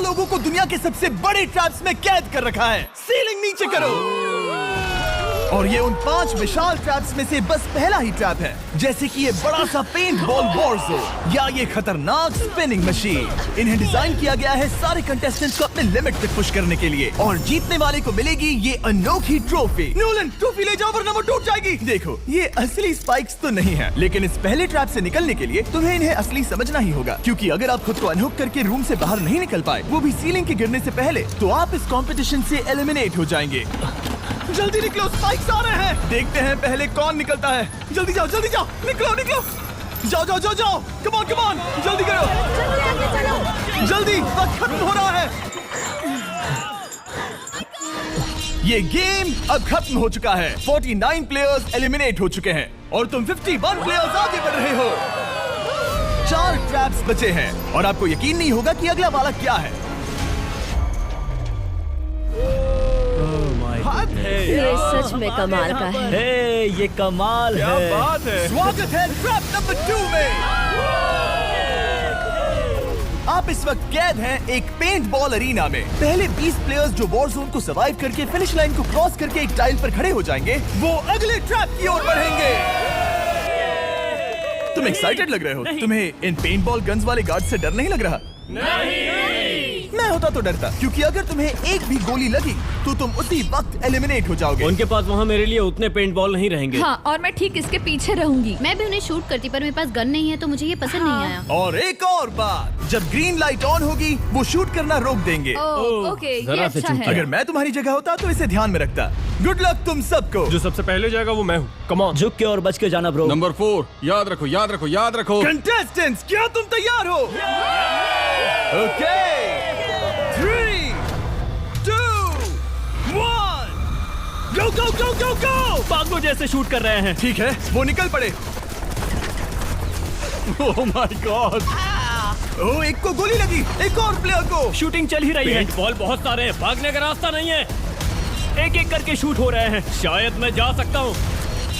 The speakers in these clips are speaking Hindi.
लोगों को दुनिया के सबसे बड़े ट्रैप्स में कैद कर रखा है। सीलिंग नीचे करो। और ये उन 5 विशाल ट्रैप्स में से बस पहला ही ट्रैप है, जैसे कि ये बड़ा सा पेंट बॉल वॉरज़ो या ये खतरनाक स्पिनिंग मशीन। इन्हें डिजाइन किया गया है सारे कंटेस्टेंट्स को अपने लिमिट तक पुश करने के लिए, और जीतने वाले को मिलेगी ये अनोखी ट्रॉफी। नोलन, ट्रॉफी ले जाओ वरना वो टूट जाएगी। देखो, ये असली स्पाइक्स तो नहीं है, लेकिन इस पहले ट्रैप से निकलने के लिए तुम्हें इन्हें असली समझना ही होगा, क्योंकि अगर आप खुद को अनहुक करके रूम से बाहर नहीं निकल पाए, वो भी सीलिंग के गिरने से पहले, तो आप इस कॉम्पिटिशन से एलिमिनेट हो जाएंगे। जल्दी निकलो, स्पाइक्स आ रहे हैं। देखते हैं पहले कौन निकलता है। जल्दी जाओ, निकलो। जाओ। कम ऑन, जल्दी करो। जल्दी, वक्त खत्म हो रहा है। ये गेम अब खत्म हो चुका है। 49 प्लेयर्स एलिमिनेट हो चुके हैं और तुम 51 प्लेयर्स आगे बढ़ रहे हो। 4 ट्रैप्स बचे हैं और आपको यकीन नहीं होगा कि अगला वाला क्या है। ये सच में कमाल का है। ये कमाल क्या है। बात है। स्वागत है ट्रैप नंबर 2 में। आप इस वक्त कैद हैं एक पेंट बॉल अरीना में। पहले 20 प्लेयर्स जो वॉर जोन को सर्वाइव करके फिनिश लाइन को क्रॉस करके एक टाइल पर खड़े हो जाएंगे, वो अगले ट्रैप की ओर बढ़ेंगे। तुम एक्साइटेड लग रहे हो। तुम्हें इन पेंट बॉल गन्स वाले गार्ड से डर नहीं लग रहा? मैं होता तो डरता, क्योंकि अगर तुम्हें एक भी गोली लगी तो तुम उसी वक्त एलिमिनेट हो जाओगे। उनके पास वहाँ मेरे लिए उतने पेंट बॉल नहीं रहेंगे। हाँ, और मैं ठीक इसके पीछे रहूंगी। मैं भी उन्हें शूट करती, पर मेरे पास गन नहीं है तो मुझे ये पसंद नहीं आया। और एक और बात, जब ग्रीन लाइट ऑन होगी वो शूट करना रोक देंगे। ओके, ये जरा से अच्छा चूक है। अगर मैं तुम्हारी जगह होता तो इसे ध्यान में रखता। गुड लक तुम सबको। जो सबसे पहले जाएगा वो मैं हूँ। Come on. झुक के और बच के जाना ब्रो। नंबर 4, याद रखो। कंटेस्टेंट्स, क्या तुम तैयार हो? Okay, 3, 2, 1, go! पागलों जैसे शूट कर रहे हैं। ठीक है, वो निकल पड़े। Oh my God. ओह, एक को गोली लगी, एक और प्लेयर को। शूटिंग चल ही रही है। पेंट बॉल बहुत सारे हैं, भागने का रास्ता नहीं है। एक करके शूट हो रहे हैं। शायद मैं जा सकता हूँ।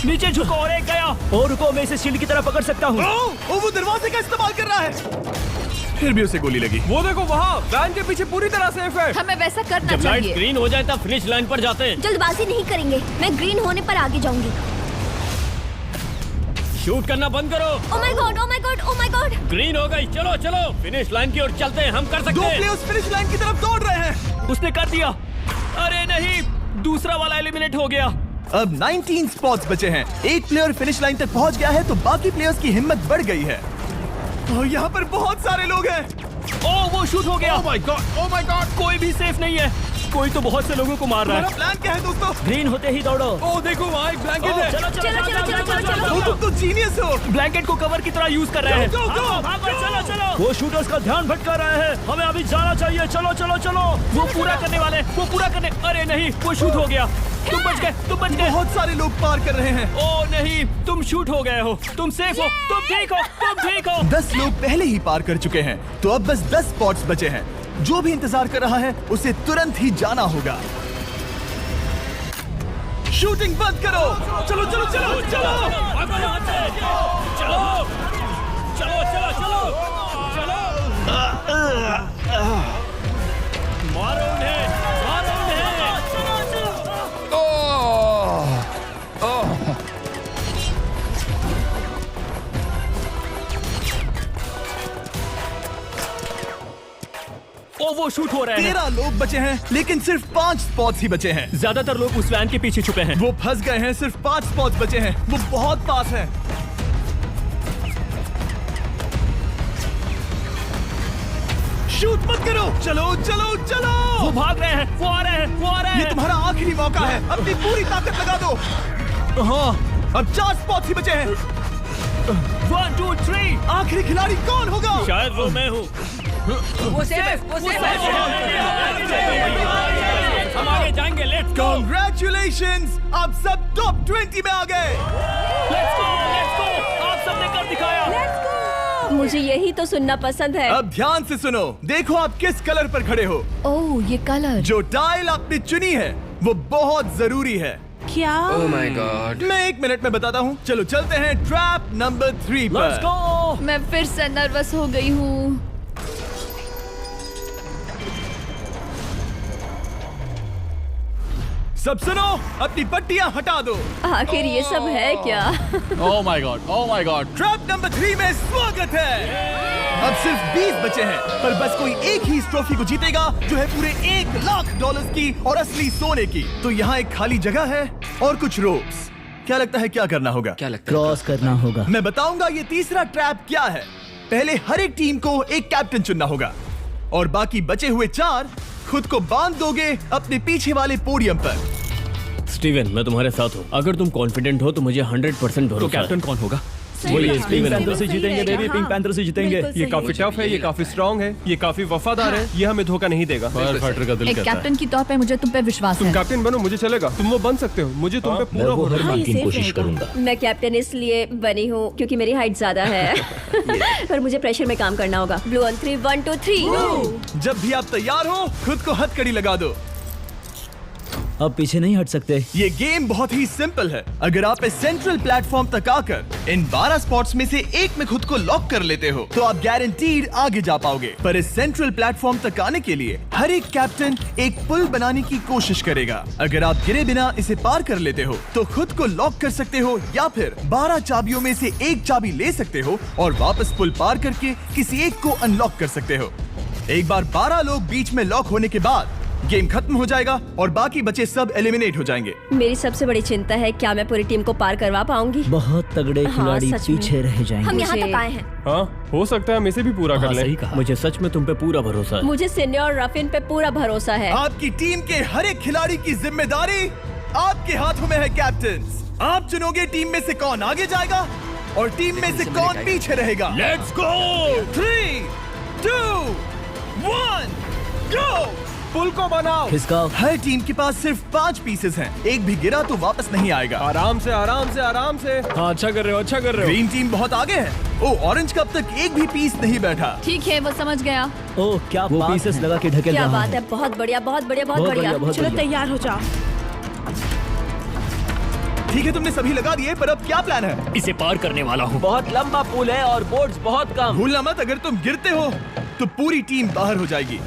नीचे झुको और एक गया। और रुको, मैं इसे शील्ड की तरह पकड़ सकता हूँ। ओह, वो दरवाजे का इस्तेमाल कर रहा है। फिर भी उसे गोली लगी। वो देखो वहाँ, वैन के पीछे पूरी तरह सेफ है। हमें वैसा करना जब लाइट चाहिए। ग्रीन हो जाए तब फिनिश लाइन पर जाते हैं। जल्दबाजी नहीं करेंगे, मैं ग्रीन होने पर आगे जाऊंगी। शूट करना बंद करो। Oh my God. ग्रीन हो गई। चलो फिनिश लाइन की ओर चलते हैं। हम कर सकते 2 हैं। प्लेयर्स फिनिश लाइन की तरफ दौड़ रहे हैं। उसने कर दिया। अरे नहीं, दूसरा वाला एलिमिनेट हो गया। अब 19 स्पॉट्स बचे हैं। एक प्लेयर फिनिश लाइन तक पहुंच गया है तो बाकी प्लेयर्स की हिम्मत बढ़ गई है। और यहाँ पर बहुत सारे लोग हैं। ओह, वो शूट हो गया। Oh my God. कोई भी सेफ नहीं है। कोई तो बहुत से लोगों को मार रहा हमारा है। प्लान क्या है दोस्तों? ग्रीन होते ही दौड़ो। ओह देखो वहाँ एक ब्लैंकेट है। वो तुम तो जीनियस हो। ब्लैंकेट को कवर की तरह यूज कर रहे हैं। चलो। वो शूटर्स का ध्यान भटका रहे हैं। हमें अभी जाना चाहिए। चलो। वो पूरा करने। अरे नहीं, वो शूट हो गया। तुम बच गए। बहुत सारे लोग पार कर रहे हैं। ओह नहीं, तुम शूट हो गए हो। तुम सेफ हो। तुम ठीक हो। 10 लोग पहले ही पार कर चुके हैं, तो अब बस 10 स्पॉट्स बचे हैं। जो भी इंतजार कर रहा है उसे तुरंत ही जाना होगा। शूटिंग बंद करो। चलो। मारो उन्हें। ओ, वो शूट हो रहे हैं। 13 लोग बचे हैं, लेकिन सिर्फ 5 स्पॉट्स ही बचे हैं। ज्यादातर लोग उस वैन के पीछे छुपे हैं। वो फंस गए हैं। सिर्फ 5 स्पॉट्स बचे हैं। वो बहुत पास है। शूट मत करो। चलो। वो भाग रहे हैं। वो आ रहे हैं। ये तुम्हारा आखिरी मौका है। अपनी पूरी ताकत लगा दो। हाँ, अब 4 स्पॉट्स ही बचे हैं। 1, 2, 3। आखिरी खिलाड़ी कौन होगा? शायद वो मैं हूँ। वो सेफ हम आगे जाएंगे। Let's go. Congratulations! आप सब टॉप 20 में आ गए। Let's go. आप सबने कर दिखाया। मुझे यही तो सुनना पसंद है। अब ध्यान से सुनो। देखो आप किस कलर पर खड़े हो। ओह, ये कलर। जो टाइल आपने चुनी है वो बहुत जरूरी है। क्या? Oh my God. मैं 1 मिनट में बताता हूँ। चलो चलते हैं ट्रैप नंबर 3 पर। Let's go. मैं फिर से नर्वस हो गई हूँ। सब सुनो, अपनी पट्टियां हटा दो। आखिर ये सब है क्या? Oh my God! Oh my God! Trap number 3 में स्वागत है। अब सिर्फ 20 बचे हैं, पर बस कोई एक ही इस ट्रॉफी को जीतेगा जो है पूरे $1,00,000 की और असली सोने की। तो यहाँ एक खाली जगह है और कुछ रोप्स। क्या लगता है क्या करना होगा? क्या लगता है? क्रॉस करना होगा। मैं बताऊंगा ये तीसरा ट्रैप क्या है। पहले हर एक टीम को एक कैप्टन चुनना होगा और बाकी बचे हुए 4 खुद को बांध दोगे अपने पीछे वाले पोडियम पर। स्टीवन, मैं तुम्हारे साथ हूँ। अगर तुम कॉन्फिडेंट हो तो मुझे 100% भरोसा तो है। कैप्टन कौन होगा? बोलिए, पिंक पैंथर से सही जीतेंगे रहेगा, बेबी, पिंक हाँ। पैंथर से जीतेंगे। बिल्कुल ये सही। काफी टफ है, ये काफी स्ट्रांग है, ये काफी वफादार है, ये हमें धोखा नहीं देगा। फायर फाइटर का दिल एक कहता है। कैप्टन की तौर पे मुझे तुम पे विश्वास तुम है। कैप्टन बनो, मुझे चलेगा। तुम वो बन सकते हो, मुझे तुम पे पूरा भरोसा हाँ, है। ये सेफ रहेगा। मैं कैप्टन इसलिए बनी हूँ क्योंकि मेरी हाइट ज्यादा है। पर मुझे प्रेशर में काम करना होगा। Blue on 3, 1 2 3। जब भी आप तैयार हो खुद को हथकड़ी लगा दो। अब पीछे नहीं हट सकते। ये गेम बहुत ही सिंपल है। अगर आप इस सेंट्रल प्लेटफॉर्म तक आकर इन 12 स्पॉट्स में से एक में खुद को लॉक कर लेते हो तो आप गारंटीड आगे जा पाओगे। पर इस सेंट्रल प्लेटफॉर्म तक आने के लिए हर एक कैप्टन एक पुल बनाने की कोशिश करेगा। अगर आप गिरे बिना इसे पार कर लेते हो तो खुद को लॉक कर सकते हो या फिर 12 चाबियों में से एक चाबी ले सकते हो और वापस पुल पार करके किसी एक को अनलॉक कर सकते हो। एक बार 12 लोग बीच में लॉक होने के बाद गेम खत्म हो जाएगा और बाकी बचे सब एलिमिनेट हो जाएंगे। मेरी सबसे बड़ी चिंता है क्या मैं पूरी टीम को पार करवा पाऊंगी। बहुत तगड़े हाँ, खिलाड़ी सच में। पीछे रह जाएंगे। हम यहाँ मुझे- तक आए हैं। हाँ, हो सकता है हम इसे भी पूरा कर लें। सही कहा। मुझे सच में तुम पे पूरा भरोसा है। मुझे सीनियर रफिन पे पूरा भरोसा है। आपकी टीम के हर एक खिलाड़ी की जिम्मेदारी आपके हाथों में है कैप्टन्स। आप चुनोगे टीम में से कौन आगे जाएगा और टीम में से कौन पीछे रहेगा। Let's go. 3 2 1 गो। पुल को बनाओ। खिसकाओ। हर टीम के पास सिर्फ 5 पीसेस हैं। एक भी गिरा तो वापस नहीं आएगा। आराम से, आराम से, आराम से। हाँ, अच्छा कर रहे हो, अच्छा कर रहे ग्रीन टीम बहुत आगे है। ओ, ऑरेंज का अब तक एक भी पीस नहीं बैठा। ठीक है, वो समझ गया। हो। ओह, क्या वो पीसेस लगा के ढकेल क्या रहा बात है, बहुत बढ़िया, बहुत बढ़िया, बहुत बहुत बढ़िया। बढ़िया, बहुत चलो बढ़िया। तैयार हो जाओ। ठीक है, तुमने सभी लगा दिए, पर अब क्या प्लान है? इसे पार करने वाला हूँ। बहुत लंबा पुल है और बोर्ड्स बहुत कम। भूलना मत, अगर तुम गिरते हो तो पूरी टीम बाहर हो जाएगी।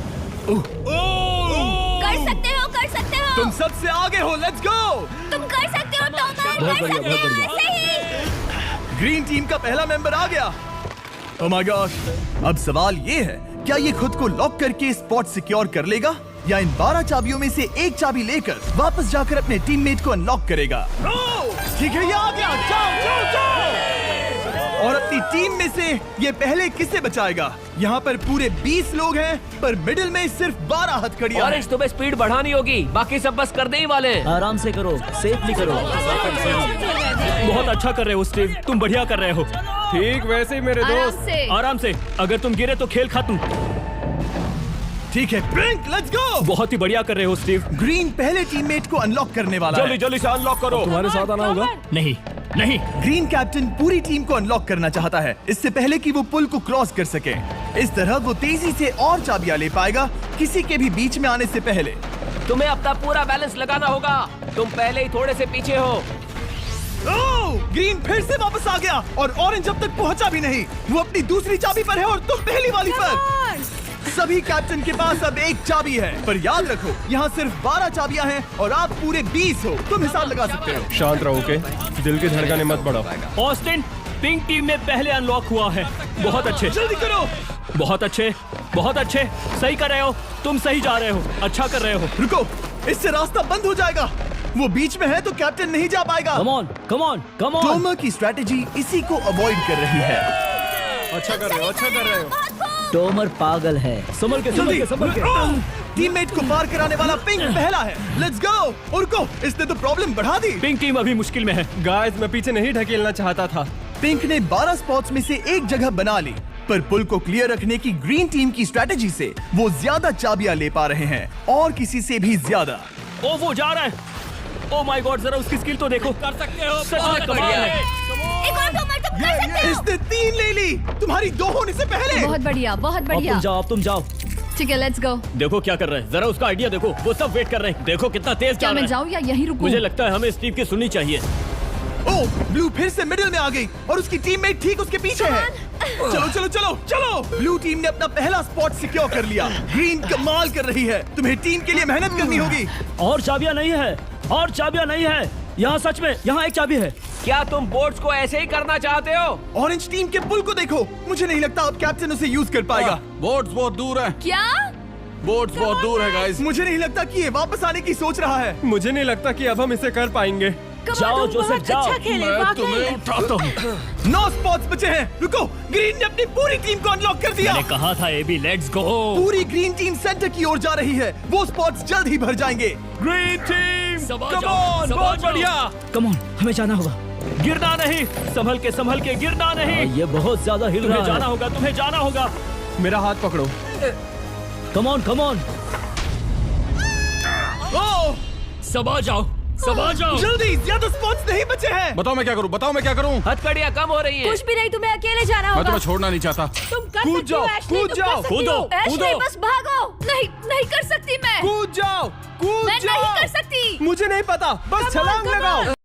कर सकते हो, कर सकते हो। तुम सबसे आगे हो। Let's go. तुम कर सकते हो, टॉमर, बहुत कर बढ़िया, सकते बहुत हो, बढ़िया। ऐसे ही। ग्रीन टीम का पहला मेंबर आ गया। Oh my God. अब सवाल ये है, क्या ये खुद को लॉक करके स्पॉट सिक्योर कर लेगा या इन 12 चाबियों में से एक चाबी लेकर वापस जाकर अपने टीममेट को अनलॉक करेगा? ठीक है, ये आ गया। जाओ जाओ जाओ। और अपनी टीम में से ये पहले किसे बचाएगा? यहाँ पर पूरे 20 लोग हैं, पर मिडिल में सिर्फ 12 हथकड़ियां हैं। ऑरेंज, तुम्हें स्पीड बढ़ानी होगी, बाकी सब बस करने ही वाले हैं। आराम से करो, सेफली करो। बहुत अच्छा कर रहे हो स्टीव, तुम बढ़िया कर रहे हो। ठीक वैसे ही मेरे आराम दोस्त। से। आराम से, अगर तुम गिरे तो खेल खत्म। ठीक है, ब्रिंक, लेट्स गो। बहुत ही बढ़िया कर रहे हो स्टीव। ग्रीन पहले टीममेट को अनलॉक करने वाला है। जल्दी जल्दी से अनलॉक करो। तुम्हारे साथ आना होगा। नहीं नहीं, ग्रीन कैप्टन पूरी टीम को अनलॉक करना चाहता है, इससे पहले कि वो पुल को क्रॉस कर सके। इस तरह वो तेजी से और चाबियां ले पाएगा, किसी के भी बीच में आने से पहले। तुम्हें अपना पूरा बैलेंस लगाना होगा, तुम पहले ही थोड़े से पीछे हो। ओह, ग्रीन फिर से वापस आ गया और ऑरेंज अब तक पहुंचा भी नहीं। वो अपनी दूसरी चाबी पर है और तुम पहली वाली पर। सभी कैप्टन के पास अब एक चाबी है, पर याद रखो यहाँ सिर्फ 12 चाबियां हैं और आप पूरे 20 हो। तुम हिसाब लगा सकते हो। शांत रहो, ओके? दिल की धड़कनें मत बढ़ाओ। ऑस्टिन, पिंक टीम में पहले अनलॉक हुआ है। बहुत अच्छे, जल्दी करो। बहुत अच्छे, बहुत अच्छे। सही कर रहे हो, तुम सही जा रहे हो, अच्छा कर रहे हो। रुको, इससे रास्ता बंद हो जाएगा। वो बीच में है तो कैप्टन नहीं जा पाएगा। Come on, come on, come on. Tomar की स्ट्रेटेजी इसी को अवॉइड कर रही है। अच्छा कर रहे हो, अच्छा कर रहे हो। टोमर पागल है। संभल के, संभल के, संभल के। टीममेट को पार कराने वाला पिंक पहला है। Let's go. रुको, इसने तो प्रॉब्लम बढ़ा दी। पिंक टीम अभी मुश्किल में है। गाइस, मैं पीछे नहीं ढकेलना चाहता था। पिंक ने 12 स्पॉट्स में से एक जगह बना ली, पर पुल को क्लियर रखने की ग्रीन टीम की स्ट्रेटेजी से वो ज्यादा चाबियां ले पा रहे हैं और किसी से भी ज्यादा। ओ, वो जा रहा है। ओ माय गॉड, जरा उसकी स्किल तो देखो। कर सकते हो, सच में कमाल है। एक और टॉमर, तुम कर सकते हो। इसने 3 ले ली, तुम्हारी 2 होने से पहले। बहुत बढ़िया, बहुत अब बढ़िया। तुम जाओ, अब तुम जाओ। ठीक है, लेट्स गो। देखो क्या कर रहे हैं, जरा उसका आइडिया देखो। वो सब वेट कर रहे हैं, देखो कितना तेज क्या जा मैं रहा है। जाऊँ या यहीं रुकूं? मुझे लगता है हमें स्टीव की सुननी चाहिए। ओ, ब्लू फिर से मिडिल में आ गई और उसकी टीममेट ठीक उसके पीछे है। चलो चलो चलो चलो। ब्लू टीम ने अपना पहला स्पॉट सिक्योर कर लिया। ग्रीन कमाल कर रही है, तुम्हें टीम के लिए मेहनत करनी होगी। और चाबियां नहीं है, और चाबियां नहीं है यहाँ, सच में यहाँ एक चाबी है। क्या तुम बोट्स को ऐसे ही करना चाहते हो? ऑरेंज टीम के पुल को देखो, मुझे नहीं लगता अब कैप्टन उसे यूज कर पाएगा। बोट्स बहुत दूर है, क्या? बोट्स बहुत दूर है गाइस। मुझे नहीं लगता कि ये वापस आने की सोच रहा है। मुझे नहीं लगता कि अब हम इसे कर पाएंगे। जाओ जोसेफ जाओ। मैं तुम्हें उठाता हूँ। 9 स्पॉट्स बचे हैं। रुको, ग्रीन ने अपनी पूरी टीम को अनलॉक कर दिया। मैंने कहा था एबी, लेट्स गो। पूरी ग्रीन टीम सेंटर की ओर जा रही है। वो स्पॉट्स जल्द ही भर जाएंगे। ग्रीन टीम सबा कम जाओ, ऑन, सबा बहुत जाओ। बढ़िया। कम ऑन, हमें जाना होगा। गिरना नहीं, संभल के गिरना नहीं। ये बहुत ज्यादा हिल रहा है। जाना होगा, तुम्हें जाना होगा। मेरा हाथ पकड़ो। Come on. ओह, सबा जाओ। जल्दी, ज्यादा स्पॉट्स नहीं बचे हैं। बताओ मैं क्या करूँ? हथकड़ियाँ कम हो रही हैं। कुछ भी नहीं, तुम्हें अकेले जाना मैं होगा। तुम्हें छोड़ना नहीं चाहता। तुम कर कूद सकती हो, जाओ, एशली, कूद तुम जाओ, कर सकती हो। कूदो, एशली, कूदो। बस भागो। नहीं कर सकती मैं। कूद जाओ, मैं नहीं कर सकती। मुझे नहीं पता, बस छलांग लगाओ।